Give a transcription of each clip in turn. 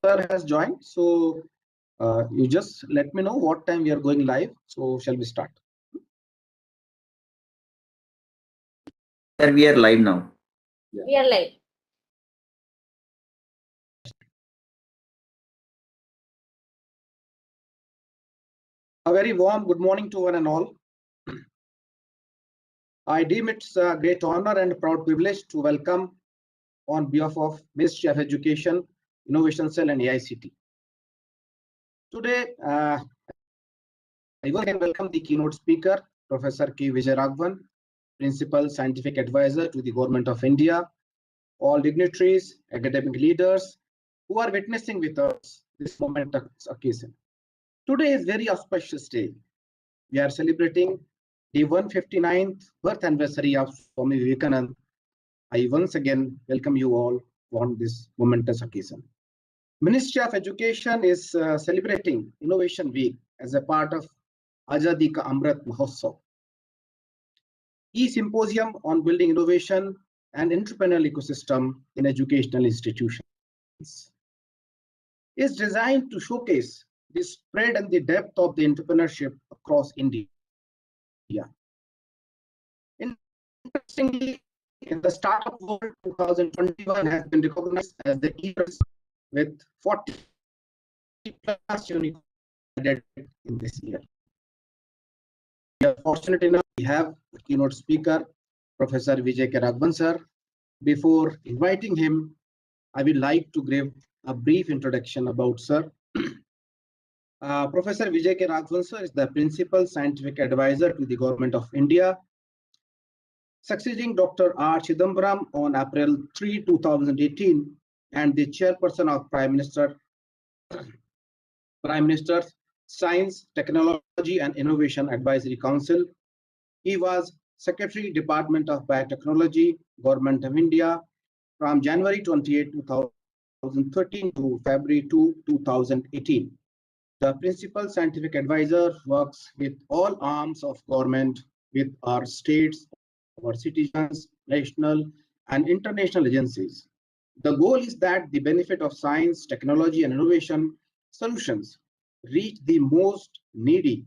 sir has joined. So you just let me know what time we are going live. So shall we start? Sir, we are live now. Yeah. We are live. A very warm good morning to one and all. I deem it's a great honor and proud privilege to welcome on behalf of Ministry of Education, Innovation Cell and AICT. Today, I once again welcome the keynote speaker, Professor VijayRaghavan, Principal Scientific Advisor to the Government of India, all dignitaries, academic leaders who are witnessing with us this momentous occasion. Today is very auspicious day. We are celebrating the 159th birth anniversary of Swami Vivekananda. I once again welcome you all on this momentous occasion. Ministry of Education is celebrating Innovation Week as a part of Azadi Ka Amrit Mahotsav, e-symposium on building innovation and entrepreneurial ecosystem in educational institutions. Is designed to showcase the spread and the depth of the entrepreneurship across India. Interestingly, in the startup world, 2021 has been recognized as the year with 40 plus unicorns added in this year. We are fortunate enough we have a keynote speaker, Professor VijayRaghavan sir. Before inviting him, I would like to give a brief introduction about sir. Professor VijayRaghavan sir is the Principal Scientific Advisor to the Government of India, succeeding Dr. R. Chidambaram on April 3, 2018, and the Chairperson of Prime Minister's Science, Technology and Innovation Advisory Council. He was Secretary, Department of Biotechnology, Government of India from January 28, 2013 to February 2, 2018. The Principal Scientific Advisor works with all arms of government, with our states, our citizens, national and international agencies. The goal is that the benefit of science, technology and innovation solutions reach the most needy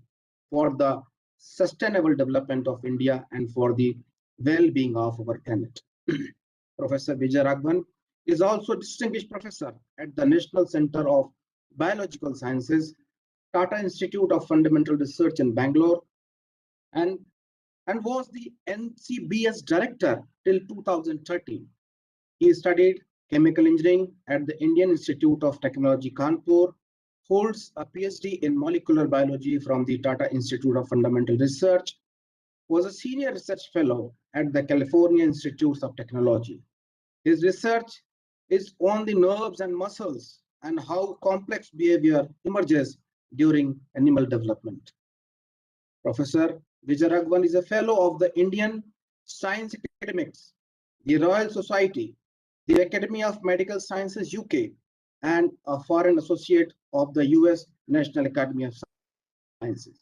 for the sustainable development of India and for the well-being of our planet. Professor VijayRaghavan is also Distinguished Professor at the National Center of Biological Sciences, Tata Institute of Fundamental Research in Bangalore, and was the NCBS Director till 2013. He studied chemical engineering at the Indian Institute of Technology, Kanpur, holds a PhD in molecular biology from the Tata Institute of Fundamental Research, was a senior research fellow at the California Institutes of Technology. His research is on the nerves and muscles and how complex behavior emerges during animal development. Professor VijayRaghavan is a fellow of the Indian Science Academics, the Royal Society, the Academy of Medical Sciences UK, and a foreign associate of the US National Academy of Sciences.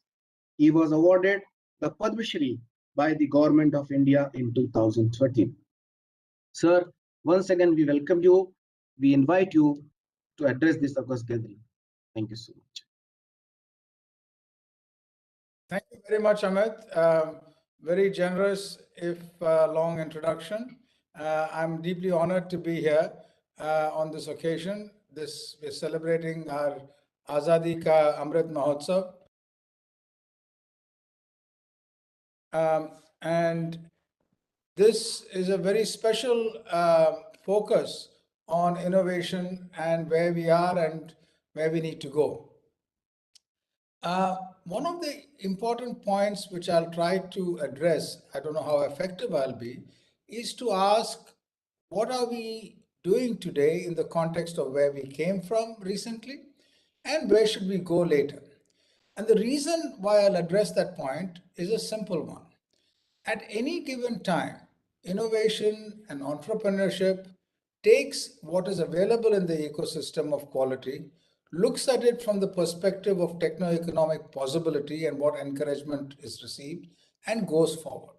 He was awarded the Padma Shri by the Government of India in 2013. Sir, once again, we welcome you. We invite you to address this August gathering. Thank you so much. Thank you very much, Amit. Very generous, if long introduction. I'm deeply honored to be here on this occasion. We're celebrating our Azadi Ka Amrit Mahotsav. And this is a very special focus on innovation and where we are and where we need to go. One of the important points which I'll try to address, I don't know how effective I'll be, is to ask, what are we doing today in the context of where we came from recently and where should we go later? And the reason why I'll address that point is a simple one. At any given time, innovation and entrepreneurship takes what is available in the ecosystem of quality, looks at it from the perspective of techno-economic possibility and what encouragement is received, and goes forward.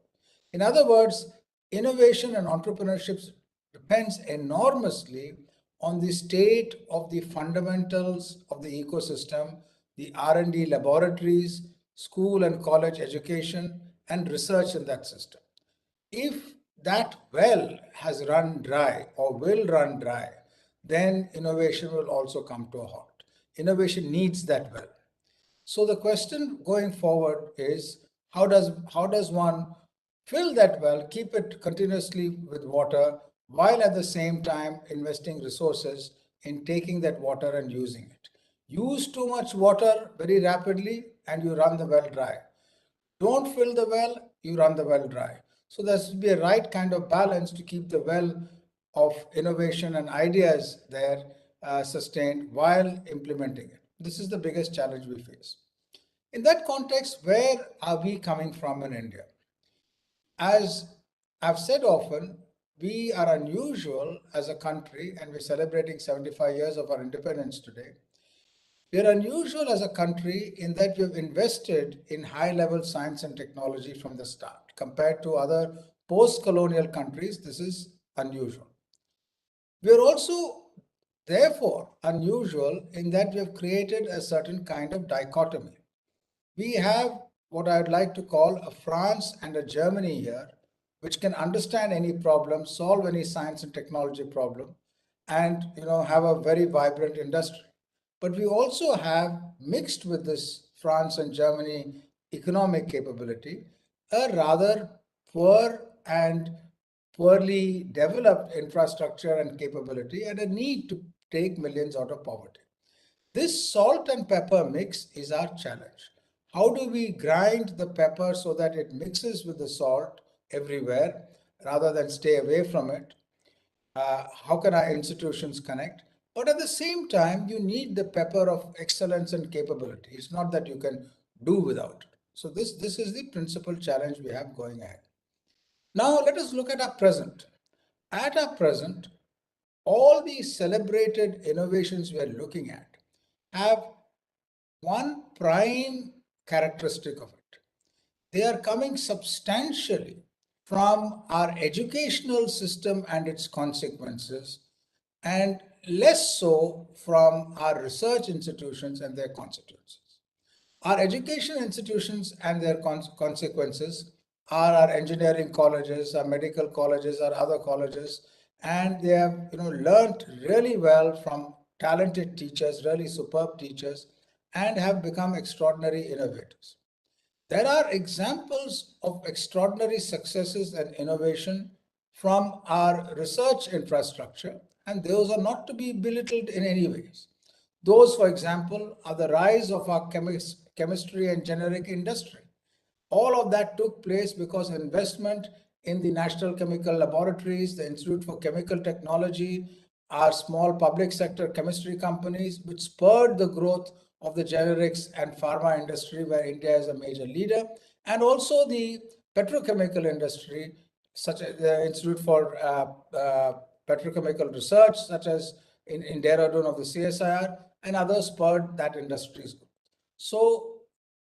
In other words, innovation and entrepreneurship depends enormously on the state of the fundamentals of the ecosystem, the R&D laboratories, school and college education, and research in that system. If that well has run dry or will run dry, then innovation will also come to a halt. Innovation needs that well. So the question going forward is, how does one fill that well, keep it continuously with water, while at the same time investing resources in taking that water and using it. Use too much water very rapidly and you run the well dry. Don't fill the well, you run the well dry. So there should be a right kind of balance to keep the well of innovation and ideas there sustained while implementing it. This is the biggest challenge we face. In that context, where are we coming from in India? As I've said often, we are unusual as a country, and we're celebrating 75 years of our independence today. We're unusual as a country in that we've invested in high-level science and technology from the start. Compared to other post-colonial countries, this is unusual. We're also, therefore, unusual in that we've created a certain kind of dichotomy. We have what I'd like to call a France and a Germany here, which can understand any problem, solve any science and technology problem, and have a very vibrant industry. But we also have, mixed with this France and Germany economic capability, a rather poor and poorly developed infrastructure and capability, and a need to take millions out of poverty. This salt and pepper mix is our challenge. How do we grind the pepper so that it mixes with the salt everywhere rather than stay away from it? How can our institutions connect? But at the same time, you need the pepper of excellence and capability. It's not that you can do without it. So this is the principal challenge we have going ahead. Now let us look at our present. At our present, all these celebrated innovations we are looking at have one prime characteristic of it. They are coming substantially from our educational system and its consequences, and less so from our research institutions and their consequences. Our education institutions and their consequences are our engineering colleges, our medical colleges, our other colleges, and they have learned really well from talented teachers, really superb teachers, and have become extraordinary innovators. There are examples of extraordinary successes and innovation from our research infrastructure, and those are not to be belittled in any ways. Those, for example, are the rise of our chemistry and generic industry. All of that took place because investment in the National Chemical Laboratories, the Institute for Chemical Technology, our small public sector chemistry companies, which spurred the growth of the generics and pharma industry, where India is a major leader, and also the petrochemical industry, such as the Institute for Petrochemical Research, such as in Dehradun of the CSIR, and others spurred that industry's growth. So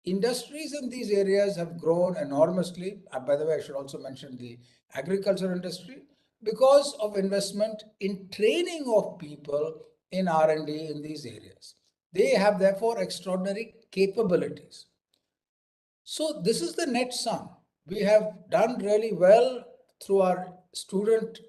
industries in these areas have grown enormously. By the way, I should also mention the agriculture industry, because of investment in training of people in R&D in these areas. They have therefore extraordinary capabilities. So this is the net sum. We have done really well through our student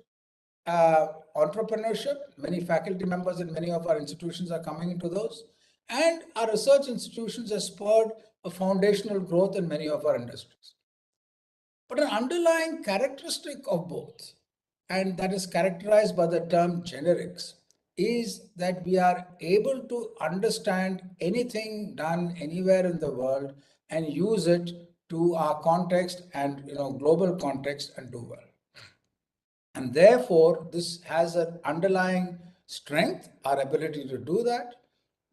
entrepreneurship. Many faculty members in many of our institutions are coming into those. And our research institutions have spurred a foundational growth in many of our industries. But an underlying characteristic of both, and that is characterized by the term generics, is that we are able to understand anything done anywhere in the world and use it to our context and global context and do well. And therefore, this has an underlying strength, our ability to do that,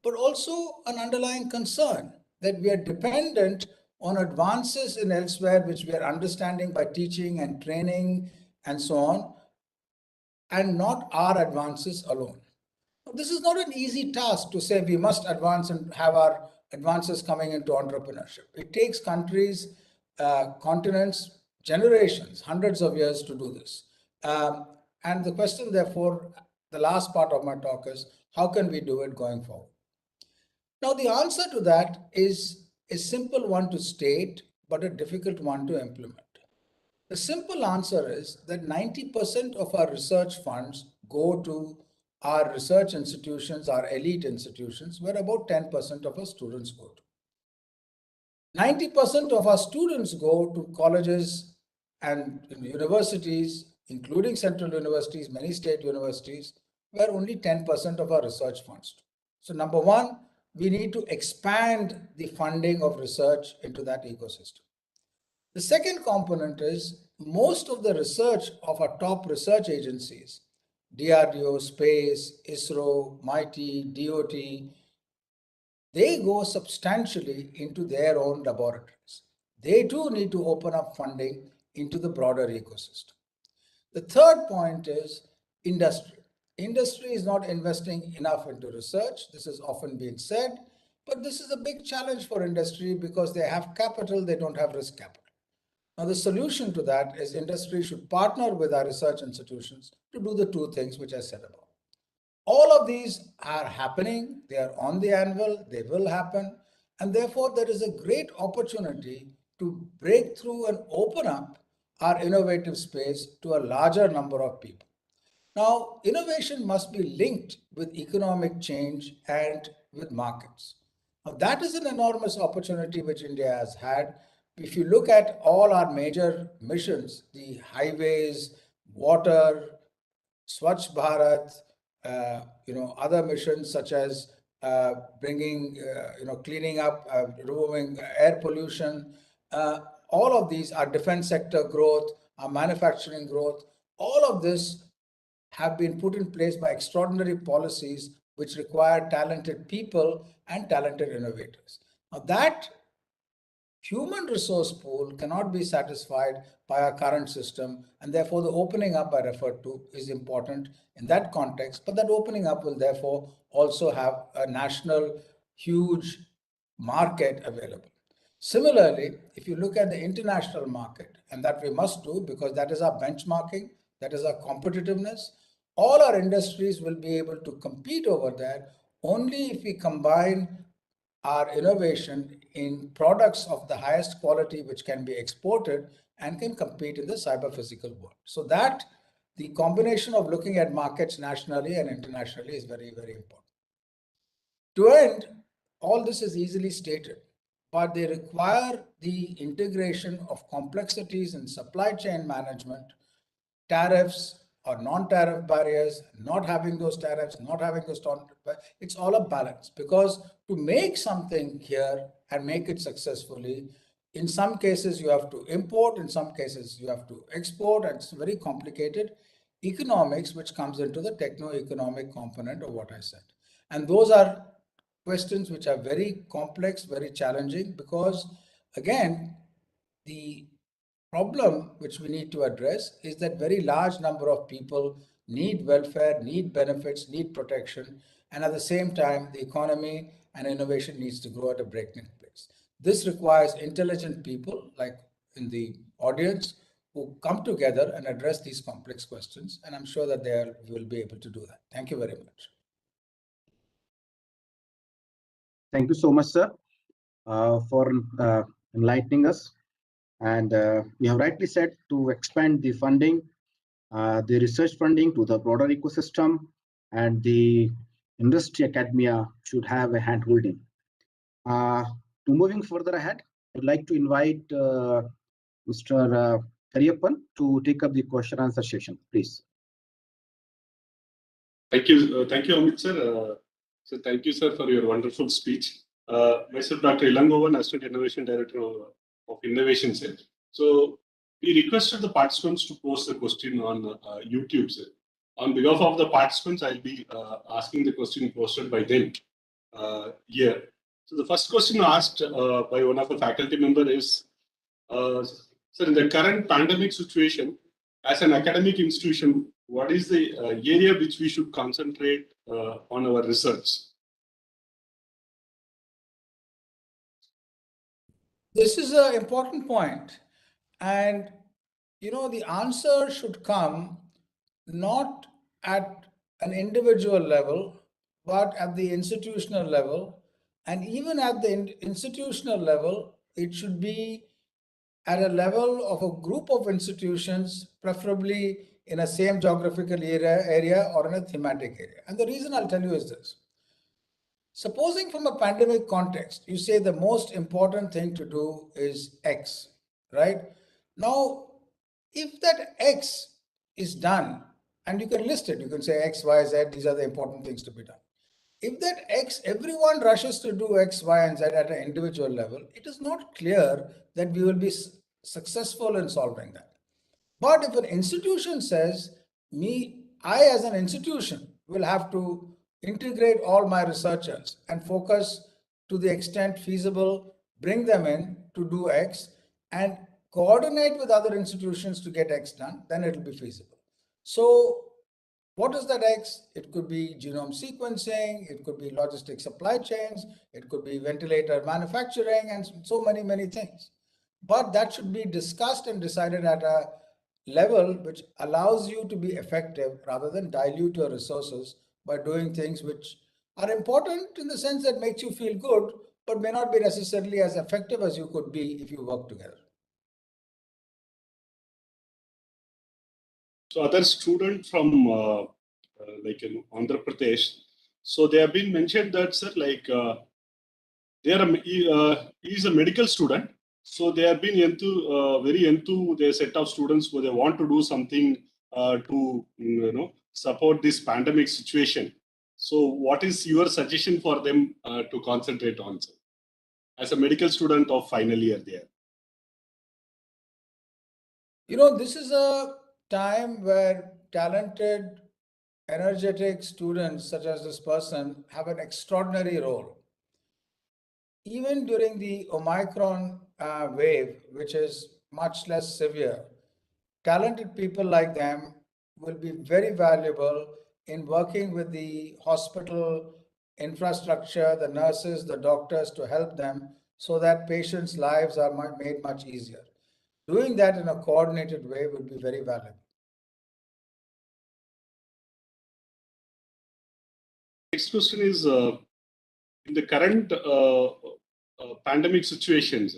but also an underlying concern that we are dependent on advances in elsewhere, which we are understanding by teaching and training and so on, and not our advances alone. This is not an easy task to say we must advance and have our advances coming into entrepreneurship. It takes countries, continents, generations, hundreds of years to do this. And the question, therefore, the last part of my talk is, how can we do it going forward? Now, the answer to that is a simple one to state, but a difficult one to implement. The simple answer is that 90% of our research funds go to our research institutions, our elite institutions, where about 10% of our students go to. 90% of our students go to colleges and universities, including central universities, many state universities, where only 10% of our research funds do. So number one, we need to expand the funding of research into that ecosystem. The second component is most of the research of our top research agencies, DRDO, Space, ISRO, MIT, DOT, they go substantially into their own laboratories. They too need to open up funding into the broader ecosystem. The third point is industry. Industry is not investing enough into research. This has often been said, but this is a big challenge for industry because they have capital, they don't have risk capital. Now, the solution to that is industry should partner with our research institutions to do the two things which I said above. All of these are happening, they are on the anvil, they will happen, and therefore there is a great opportunity to break through and open up our innovative space to a larger number of people. Now, innovation must be linked with economic change and with markets. Now, that is an enormous opportunity which India has had. If you look at all our major missions, the highways, water, Swachh Bharat, other missions such as bringing, cleaning up, removing air pollution. All of these are defense sector growth, our manufacturing growth. All of this have been put in place by extraordinary policies which require talented people and talented innovators. Now that human resource pool cannot be satisfied by our current system, and therefore the opening up I referred to is important in that context, but that opening up will therefore also have a national huge market available. Similarly, if you look at the international market, and that we must do because that is our benchmarking, that is our competitiveness, all our industries will be able to compete over there only if we combine our innovation in products of the highest quality which can be exported and can compete in the cyber physical world. So that the combination of looking at markets nationally and internationally is very, very important. To end, all this is easily stated, but they require the integration of complexities in supply chain management, tariffs or non-tariff barriers, not having those tariffs, not having those, it's all a balance, because to make something here and make it successfully, in some cases you have to import, in some cases you have to export, and it's very complicated economics which comes into the techno-economic component of what I said. And those are questions which are very complex, very challenging, because again, the problem which we need to address is that very large number of people need welfare, need benefits, need protection, and at the same time, the economy and innovation needs to grow at a breakneck pace. This requires intelligent people like in the audience who come together and address these complex questions, and I'm sure that they will be able to do that. Thank you very much. Thank you so much, sir, for enlightening us. And you have rightly said, to expand the funding, the research funding to the broader ecosystem, and the industry academia should have a hand holding. To moving further ahead, I'd like to invite Mr. Kariyappan to take up the question answer session, please. Thank you, Amit sir. So thank you, sir, for your wonderful speech. Myself, Dr. Ilangovan, Assistant Innovation Director of Innovation Cell. So we requested the participants to post the question on YouTube, sir. On behalf of the participants, I'll be asking the question posted by them here. So the first question asked by one of the faculty member is, sir, in the current pandemic situation, as an academic institution, what is the area which we should concentrate on our research? This is an important point. And, the answer should come not at an individual level, but at the institutional level, and even at the institutional level, it should be at a level of a group of institutions, preferably in a same geographical area or in a thematic area. And the reason I'll tell you is this. Supposing from a pandemic context, you say the most important thing to do is X, right? Now, if that X is done, and you can list it, you can say X, Y, Z, these are the important things to be done. If that X, everyone rushes to do X, Y, and Z at an individual level, it is not clear that we will be successful in solving that. But if an institution says, I as an institution will have to integrate all my researchers and focus to the extent feasible, bring them in to do X and coordinate with other institutions to get X done, then it will be feasible. So what is that X? It could be genome sequencing, it could be logistic supply chains, it could be ventilator manufacturing, and so many things. But that should be discussed and decided at a level which allows you to be effective rather than dilute your resources by doing things which are important in the sense that makes you feel good, but may not be necessarily as effective as you could be if you work together. So other student from like in Andhra Pradesh, so they have been mentioned that, sir, like he's a medical student, so they have been very into their set of students who they want to do something to support this pandemic situation. So what is your suggestion for them to concentrate on, sir, as a medical student of final year there? This is a time where talented, energetic students such as this person have an extraordinary role. Even during the Omicron wave, which is much less severe, talented people like them will be very valuable in working with the hospital infrastructure, the nurses, the doctors to help them so that patients' lives are made much easier. Doing that in a coordinated way would be very valuable. Next question is, in the current pandemic situations,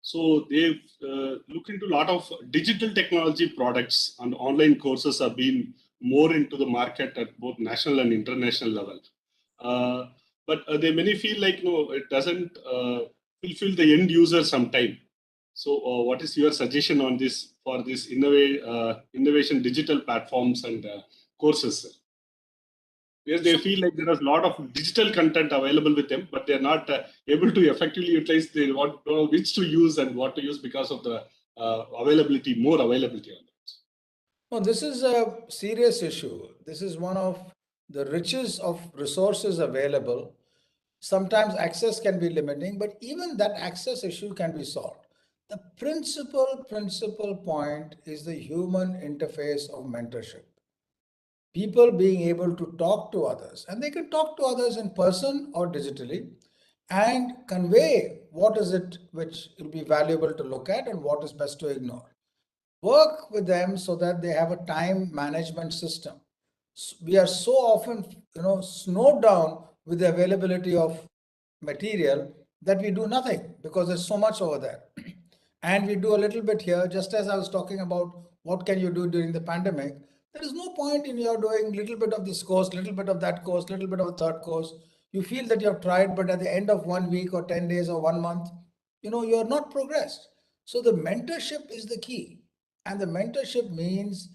so they look into a lot of digital technology products, and online courses have been more into the market at both national and international level. But they many feel like it doesn't fulfill the end user sometime. So what is your suggestion on this for this innovation digital platforms and courses, sir? Because they feel like there is a lot of digital content available with them, but they're not able to effectively utilize. They want to know which to use and what to use because of the more availability on it. No, this is a serious issue. This is one of the riches of resources available. Sometimes access can be limiting, but even that access issue can be solved. The principal point is the human interface of mentorship. People being able to talk to others, and they can talk to others in person or digitally, and convey what is it which will be valuable to look at and what is best to ignore. Work with them so that they have a time management system. We are so often, snowed down with the availability of material that we do nothing because there's so much over there. And we do a little bit here, just as I was talking about what can you do during the pandemic. There is no point in your doing little bit of this course, little bit of that course, little bit of a third course. You feel that you have tried, but at the end of 1 week or 10 days or 1 month, you're not progressed. So the mentorship is the key. And the mentorship means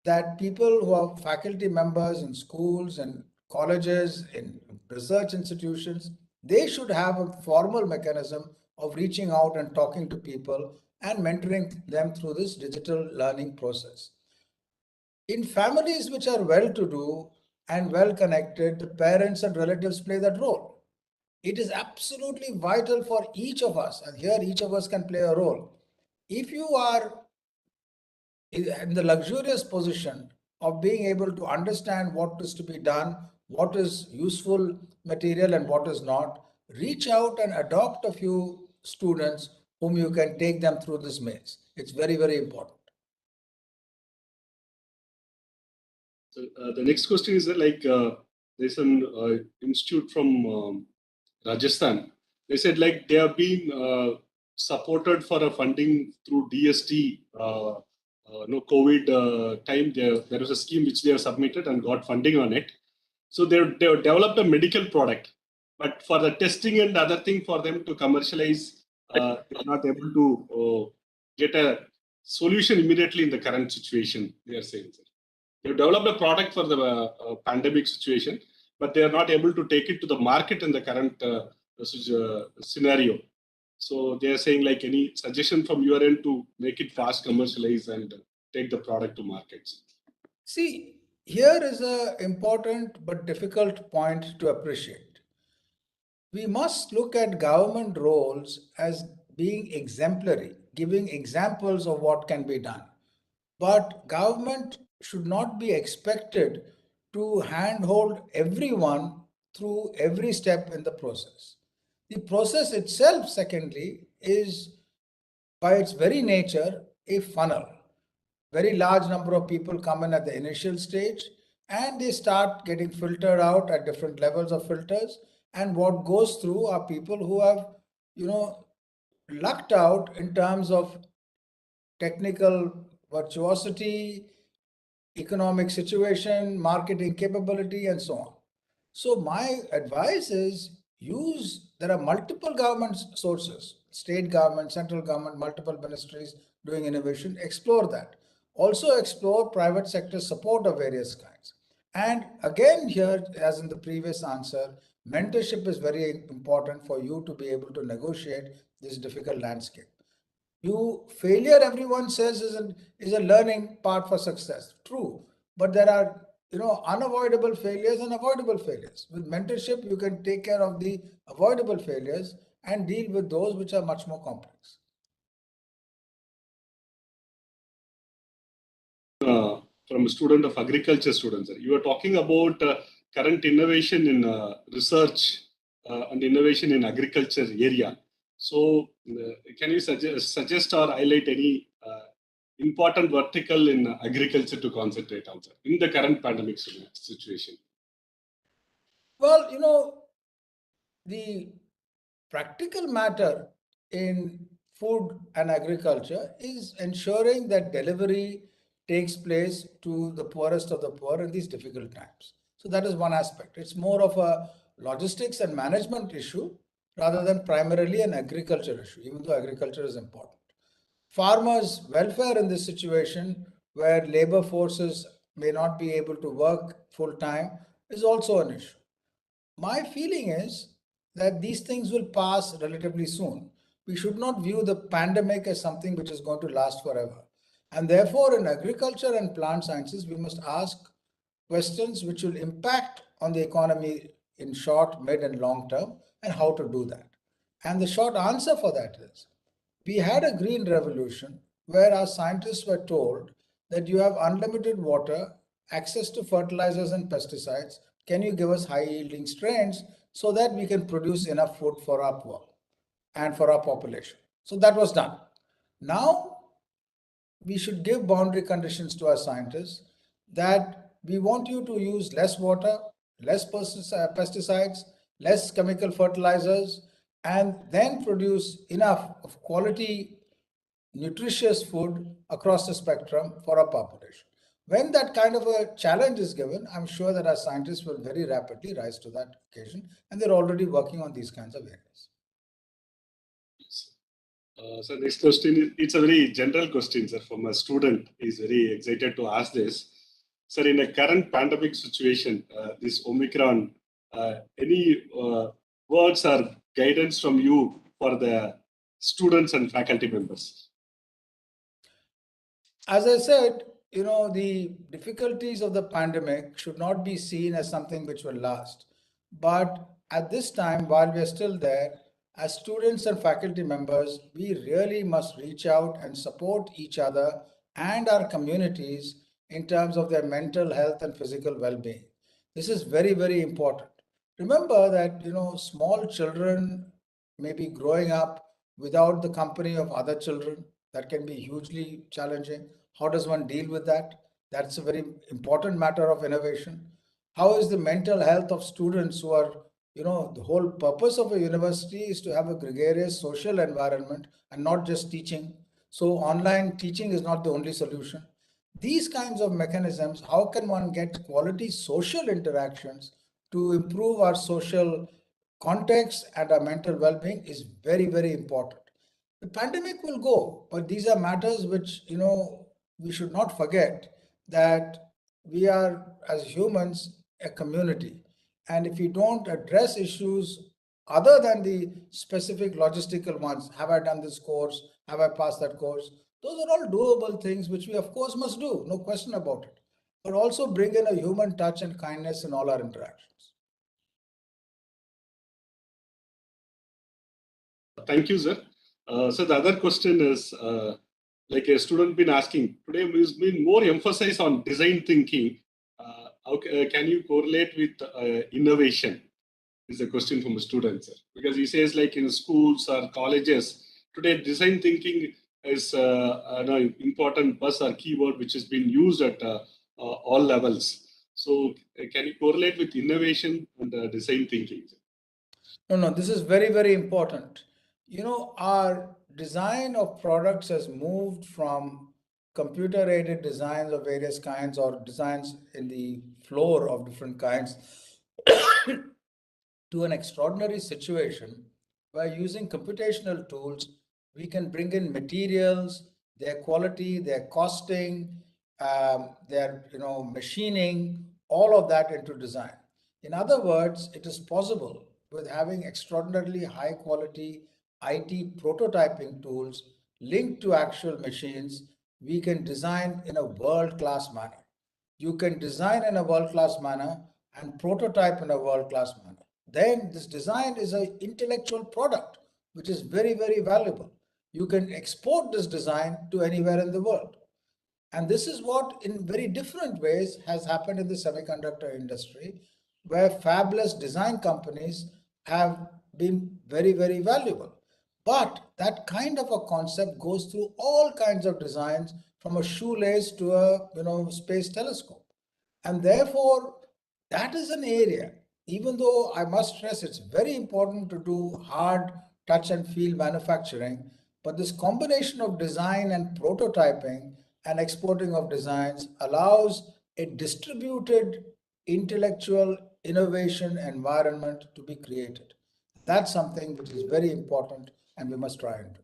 that people who are faculty members in schools and colleges, in research institutions, they should have a formal mechanism of reaching out and talking to people and mentoring them through this digital learning process. In families which are well-to-do and well-connected, the parents and relatives play that role. It is absolutely vital for each of us, and here each of us can play a role. If you are in the luxurious position of being able to understand what is to be done, what is useful material and what is not, reach out and adopt a few students whom you can take them through this maze. It's very important. So the next question is there's an institute from Rajasthan. They said they have been supported for a funding through DST. No COVID time, there was a scheme which they have submitted and got funding on it. So they developed a medical product, but for the testing and other thing for them to commercialize, they are not able to get a solution immediately in the current situation. They are saying, sir. They've developed a product for the pandemic situation, but they are not able to take it to the market in the current scenario. So they are saying any suggestion from your end to make it fast commercialize and take the product to markets. See, here is an important but difficult point to appreciate. We must look at government roles as being exemplary, giving examples of what can be done. But government should not be expected to handhold everyone through every step in the process. The process itself, secondly, is by its very nature a funnel. Very large number of people come in at the initial stage and they start getting filtered out at different levels of filters. And what goes through are people who have, lucked out in terms of technical virtuosity, economic situation, marketing capability, and so on. So my advice is there are multiple government sources, state government, central government, multiple ministries doing innovation, explore that. Also explore private sector support of various kinds. And again here, as in the previous answer, mentorship is very important for you to be able to negotiate this difficult landscape. Failure, everyone says, is a learning part for success. True. But there are unavoidable failures and avoidable failures. With mentorship, you can take care of the avoidable failures and deal with those which are much more complex. From a student of agriculture students, you are talking about current innovation in research and innovation in agriculture area. So can you suggest or highlight any important vertical in agriculture to concentrate on, sir, in the current pandemic situation? Well, the practical matter in food and agriculture is ensuring that delivery takes place to the poorest of the poor in these difficult times. So that is one aspect. It's more of a logistics and management issue rather than primarily an agriculture issue, even though agriculture is important. Farmers' welfare in this situation where labor forces may not be able to work full time is also an issue. My feeling is that these things will pass relatively soon. We should not view the pandemic as something which is going to last forever. And therefore, in agriculture and plant sciences, we must ask questions which will impact on the economy in short, mid, and long term, and how to do that. And the short answer for that is we had a green revolution where our scientists were told that you have unlimited water, access to fertilizers and pesticides. Can you give us high yielding strains so that we can produce enough food for our poor and for our population? So that was done. Now we should give boundary conditions to our scientists that we want you to use less water, less pesticides, less chemical fertilizers, and then produce enough of quality, nutritious food across the spectrum for our population. When that kind of a challenge is given, I'm sure that our scientists will very rapidly rise to that occasion, and they're already working on these kinds of areas. So this question, it's a very general question, sir, from a student. He's very excited to ask this. Sir, in a current pandemic situation, this Omicron, any words or guidance from you for the students and faculty members? As I said, the difficulties of the pandemic should not be seen as something which will last. But at this time, while we're still there, as students and faculty members, we really must reach out and support each other and our communities in terms of their mental health and physical well-being. This is very, very important. Remember that, small children may be growing up without the company of other children. That can be hugely challenging. How does one deal with that? That's a very important matter of innovation. How is the mental health of students who are, the whole purpose of a university is to have a gregarious social environment and not just teaching. So online teaching is not the only solution. These kinds of mechanisms, how can one get quality social interactions to improve our social context and our mental well-being is very, very important. The pandemic will go, but these are matters which, we should not forget that we are, as humans, a community. And if we don't address issues other than the specific logistical ones, have I done this course? Have I passed that course? Those are all doable things which we, of course, must do, no question about it. But also bring in a human touch and kindness in all our interactions. Thank you, sir. So the other question is, like a student been asking, today has been more emphasis on design thinking. How can you correlate with innovation? Is a question from a student, sir. Because he says like in schools or colleges, today design thinking is an important buzz or keyword which has been used at all levels. So can you correlate with innovation and design thinking? No, this is very, very important. Our design of products has moved from computer-aided designs of various kinds or designs in the floor of different kinds to an extraordinary situation where using computational tools, we can bring in materials, their quality, their costing, their machining, all of that into design. In other words, it is possible with having extraordinarily high quality IT prototyping tools linked to actual machines, we can design in a world-class manner. You can design in a world-class manner and prototype in a world-class manner. Then this design is an intellectual product, which is very, very valuable. You can export this design to anywhere in the world. And this is what in very different ways has happened in the semiconductor industry, where fabless design companies have been very, very valuable. But that kind of a concept goes through all kinds of designs, from a shoelace to a space telescope. And therefore, that is an area, even though I must stress it's very important to do hard touch and feel manufacturing, but this combination of design and prototyping and exporting of designs allows a distributed intellectual innovation environment to be created. That's something which is very important and we must try and do.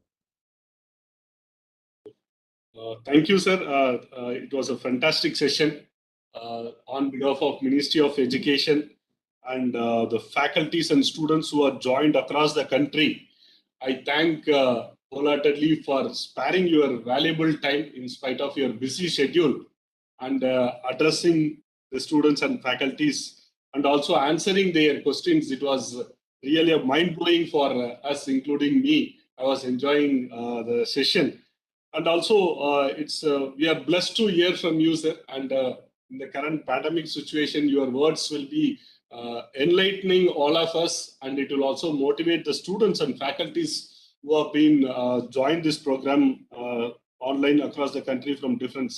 Thank you, sir. It was a fantastic session on behalf of Ministry of Education and the faculties and students who are joined across the country. I thank wholeheartedly for sparing your valuable time in spite of your busy schedule and addressing the students and faculties and also answering their questions. It was really a mind-blowing for us, including me. I was enjoying the session. And also, we are blessed to hear from you, sir. And in the current pandemic situation, your words will be enlightening all of us, and it will also motivate the students and faculties who have been joined this program online across the country from different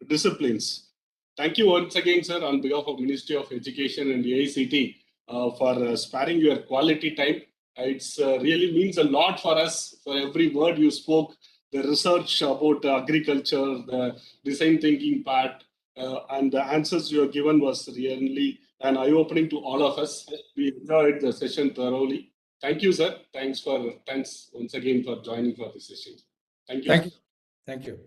disciplines. Thank you once again, sir, on behalf of Ministry of Education and the AICT for sparing your quality time. It really means a lot for us, for every word you spoke, the research about agriculture, the design thinking part, and the answers you have given was really an eye-opening to all of us. We enjoyed the session thoroughly. Thank you, sir. Thanks once again for joining for the session. Thank you. Thank you.